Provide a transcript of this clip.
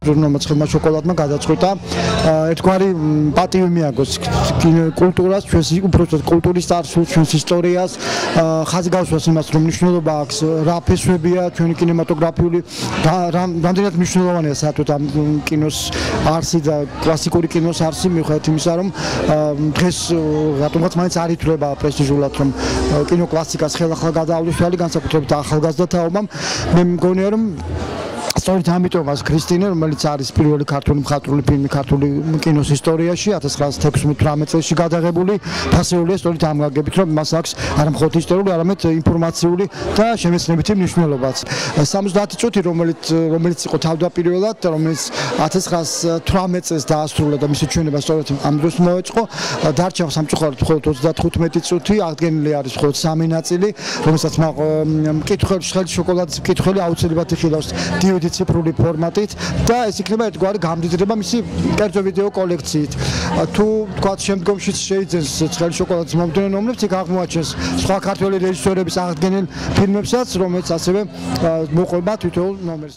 Ჟურნალმა შოკოლადმა გადაწყვიტა ერთგვარი პატივი მიაგოს კულტურას, ჩვენს უბრალოდ კულტურის წარსულს, ჩვენს ისტორიას, ხაზგასვას იმას, რომ მნიშვნელობა აქვს რა ფესვებია ჩვენი კინემატოგრაფიული რამდენად მნიშვნელოვანია საერთოდ ამ კინოს არსი და კლასიკური კინოს არსი მიუხედავად იმისა, რომ დღეს რატომღაც მაინც არ ითვლება პრესტიჟულად, რომ კინო კლასიკას ხელახლა გადაავლის თვალი განსაკუთრებით ახალგაზრდათაობამ. მე მგონია, რომ სწორედ ამიტომაც ქრისტინე, რომელიც არის პირველი ქართული მხატვრული ფილმი ქართული კინოს ისტორიაში 1916-18 წელს გადაღებული, ფასეულია სწორედ ამ გაგებით, რომ მას აქვს არა მხოლოდ ისტორიული, არამედ ინფორმაციული და შემეცნებითი მნიშვნელობაც. 70 წუთი, რომელიც იყო თავდაპირველად, რომელიც 1918 წელს დაასრულა და მისი ჩვენება სწორედ ამ დროს მოეწყო, დარჩა სამწუხაროდ მხოლოდ 35 წუთი, აღდგენილი არის მხოლოდ 3 ნაწილი, რომელსაც მკითხველს შოკოლადის მკითხველი აუცილებლად იხილავს DVD ციფრული ფორმატით და ეს იქნება ერთგვარი გამდიდრება მისი კერძო ვიდეო კოლექციით. თუ თქვათ შემდგომშიც შეიძენს ცხელი შოკოლადის მომდევნო ნომრებს, იქ აღმოაჩენს სხვა ქართველი რეჟისორების აღდგენილ ფილმებსაც, რომელიც ასევე მოყვება თითოეულ ნომერს.